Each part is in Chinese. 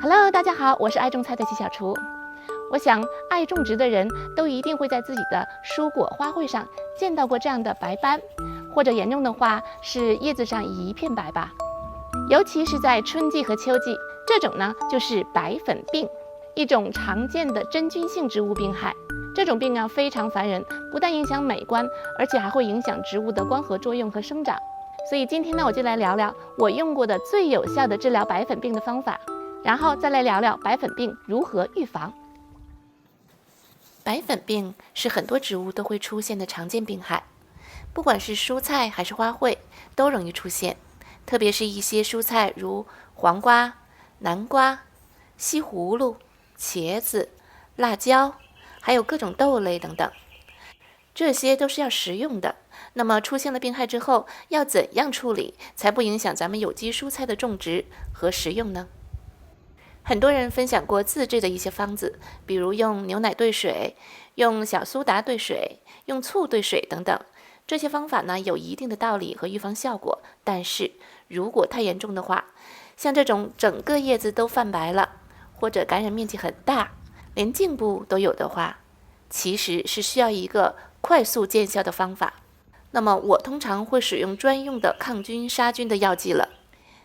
Hello， 大家好，我是爱种菜的齐小厨。我想，爱种植的人都一定会在自己的蔬果花卉上见到过这样的白斑，或者严重的话是叶子上一片白吧。尤其是在春季和秋季，这种呢就是白粉病，一种常见的真菌性植物病害。这种病非常烦人，不但影响美观，而且还会影响植物的光合作用和生长。所以今天呢，我就来聊聊我用过的最有效的治疗白粉病的方法。然后再来聊聊白粉病如何预防。白粉病是很多植物都会出现的常见病害，不管是蔬菜还是花卉都容易出现，特别是一些蔬菜如黄瓜、南瓜、西葫芦、茄子、辣椒，还有各种豆类等等，这些都是要食用的。那么出现了病害之后，要怎样处理才不影响咱们有机蔬菜的种植和食用呢？很多人分享过自制的一些方子，比如用牛奶兑水、用小苏打兑水、用醋兑水等等。这些方法呢有一定的道理和预防效果，但是如果太严重的话，像这种整个叶子都泛白了，或者感染面积很大，连茎部都有的话，其实是需要一个快速见效的方法。那么我通常会使用专用的抗菌杀菌的药剂了。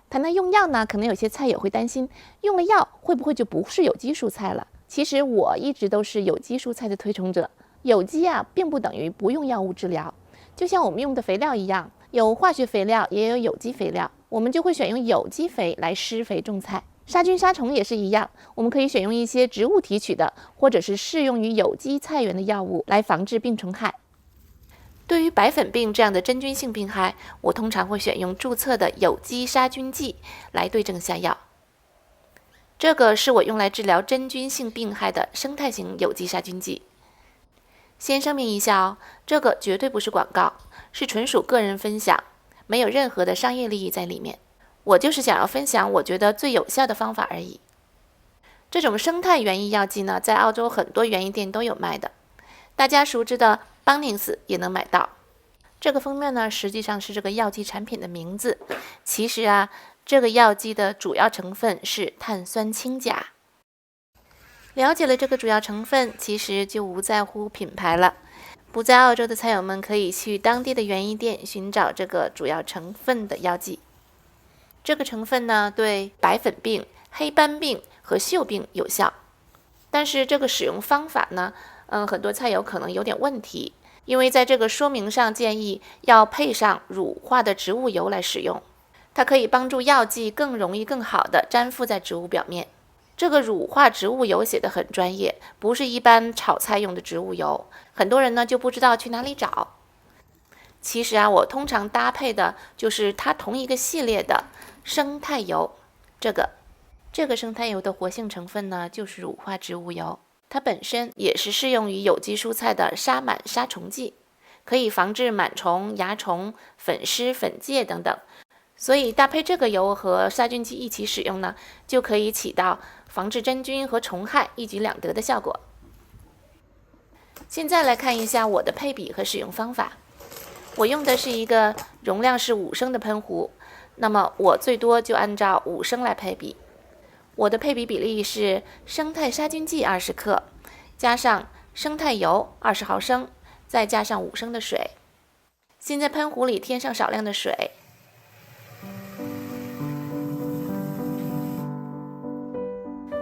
谈到用药呢，可能有些菜友会担心，用了药会不会就不是有机蔬菜了？其实我一直都是有机蔬菜的推崇者。有机并不等于不用药物治疗，就像我们用的肥料一样，有化学肥料也有有机肥料，我们就会选用有机肥来施肥种菜。杀菌杀虫也是一样，我们可以选用一些植物提取的，或者是适用于有机菜园的药物来防治病虫害。对于白粉病这样的真菌性病害，我通常会选用注册的有机杀菌剂来对症下药。这个是我用来治疗真菌性病害的生态型有机杀菌剂。先声明一下哦，这个绝对不是广告，是纯属个人分享，没有任何的商业利益在里面。我就是想要分享我觉得最有效的方法而已。这种生态园艺药剂呢，在澳洲很多园艺店都有卖的，大家熟知的Bunnings 也能买到。这个封面呢，实际上是这个药剂产品的名字。其实这个药剂的主要成分是碳酸氢钾。了解了这个主要成分，其实就无在乎品牌了。不在澳洲的菜友们可以去当地的园艺店寻找这个主要成分的药剂。这个成分呢，对白粉病、黑斑病和锈病有效。但是这个使用方法呢，很多菜友可能有点问题，因为在这个说明上建议要配上乳化的植物油来使用，它可以帮助药剂更容易更好地粘附在植物表面。这个乳化植物油写得很专业，不是一般炒菜用的植物油，很多人呢就不知道去哪里找。其实我通常搭配的就是它同一个系列的生态油。这个生态油的活性成分呢就是乳化植物油，它本身也是适用于有机蔬菜的杀螨杀虫剂，可以防治螨虫、蚜虫、粉虱、粉介等等。所以搭配这个油和杀菌剂一起使用呢，就可以起到防治真菌和虫害一举两得的效果。现在来看一下我的配比和使用方法。我用的是一个容量是5升的喷壶，那么我最多就按照5升来配比。我的配比比例是生态杀菌剂20克，加上生态油20毫升，再加上5升的水。先在喷壶里添上少量的水，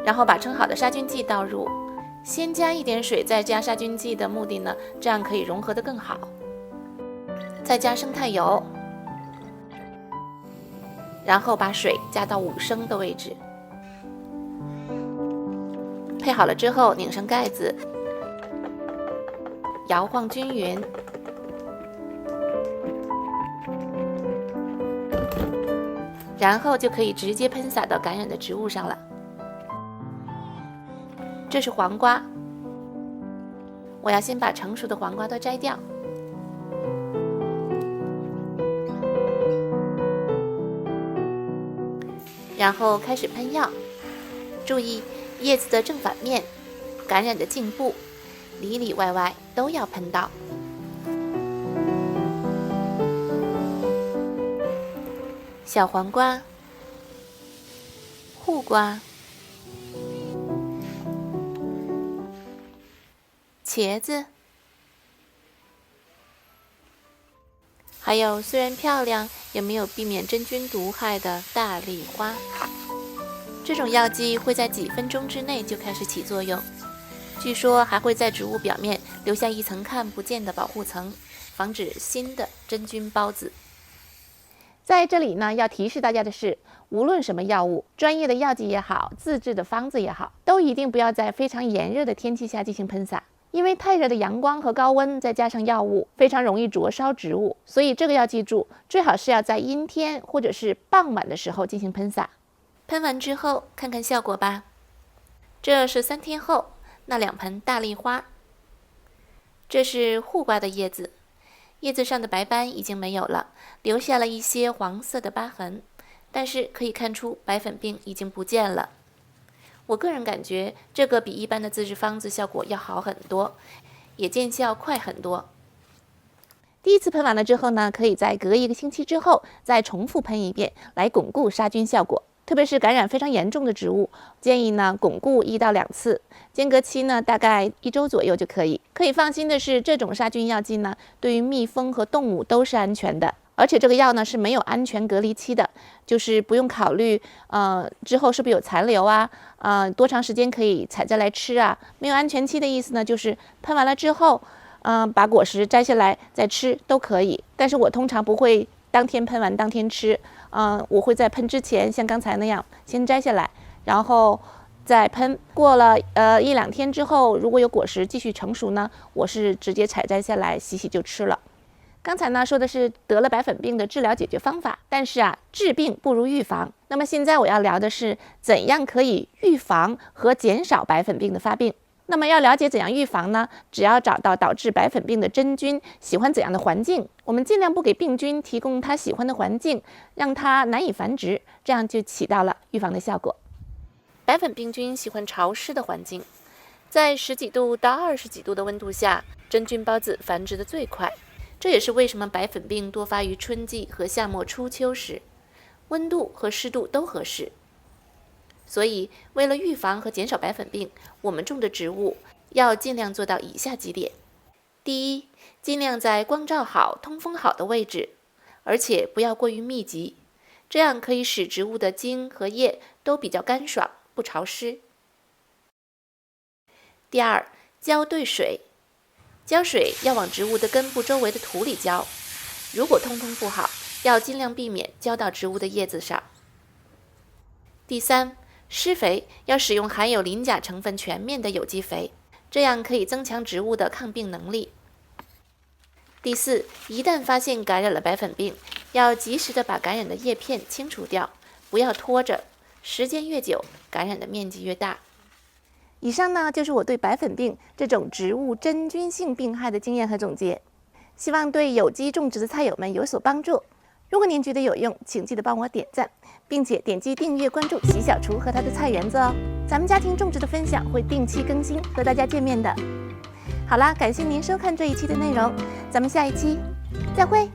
然后把称好的杀菌剂倒入。先加一点水，再加杀菌剂的目的呢，这样可以融合得更好。再加生态油，然后把水加到5升的位置。配好了之后，拧上盖子，摇晃均匀。然后就可以直接喷洒到感染的植物上了。这是黄瓜，我要先把成熟的黄瓜都摘掉。然后开始喷药，注意叶子的正反面、感染的茎部，里里外外都要喷到。小黄瓜、护瓜、茄子，还有虽然漂亮也没有避免真菌毒害的大丽花。这种药剂会在几分钟之内就开始起作用，据说还会在植物表面留下一层看不见的保护层，防止新的真菌孢子。在这里呢，要提示大家的是，无论什么药物，专业的药剂也好，自制的方子也好，都一定不要在非常炎热的天气下进行喷洒，因为太热的阳光和高温，再加上药物，非常容易灼烧植物。所以这个要记住，最好是要在阴天或者是傍晚的时候进行喷洒。喷完之后，看看效果吧。这是3天后那2盆大丽花。这是护瓜的叶子。叶子上的白斑已经没有了，留下了一些黄色的疤痕，但是可以看出白粉病已经不见了。我个人感觉这个比一般的自制方子效果要好很多，也见效快很多。第一次喷完了之后呢，可以在隔1个星期之后再重复喷一遍，来巩固杀菌效果。特别是感染非常严重的植物，建议呢巩固1到2次，间隔期呢大概1周左右就可以。可以放心的是，这种杀菌药剂呢，对于蜜蜂和动物都是安全的，而且这个药呢是没有安全隔离期的，就是不用考虑之后是不是有残留啊，多长时间可以采摘来吃啊。没有安全期的意思呢，就是喷完了之后，把果实摘下来再吃都可以。但是我通常不会当天喷完当天吃。我会在喷之前像刚才那样先摘下来，然后再喷。过了1、2天之后，如果有果实继续成熟呢，我是直接采摘下来洗洗就吃了。刚才呢说的是得了白粉病的治疗解决方法，但是治病不如预防。那么现在我要聊的是怎样可以预防和减少白粉病的发病。那么要了解怎样预防呢？只要找到导致白粉病的真菌喜欢怎样的环境，我们尽量不给病菌提供它喜欢的环境，让它难以繁殖，这样就起到了预防的效果。白粉病菌喜欢潮湿的环境，在10几度到20几度的温度下，真菌孢子繁殖的最快。这也是为什么白粉病多发于春季和夏末初秋时，温度和湿度都合适。所以，为了预防和减少白粉病，我们种的植物要尽量做到以下几点：第一，尽量在光照好、通风好的位置，而且不要过于密集，这样可以使植物的茎和叶都比较干爽，不潮湿。第二，浇对水，浇水要往植物的根部周围的土里浇，如果通风不好，要尽量避免浇到植物的叶子上。第三，施肥要使用含有磷钾成分全面的有机肥，这样可以增强植物的抗病能力。第四，一旦发现感染了白粉病，要及时的把感染的叶片清除掉，不要拖着，时间越久，感染的面积越大。以上呢就是我对白粉病这种植物真菌性病害的经验和总结，希望对有机种植的菜友们有所帮助。如果您觉得有用，请记得帮我点赞，并且点击订阅关注习小厨和他的菜园子哦。咱们家庭种植的分享会定期更新，和大家见面的。好啦，感谢您收看这一期的内容，咱们下一期再会。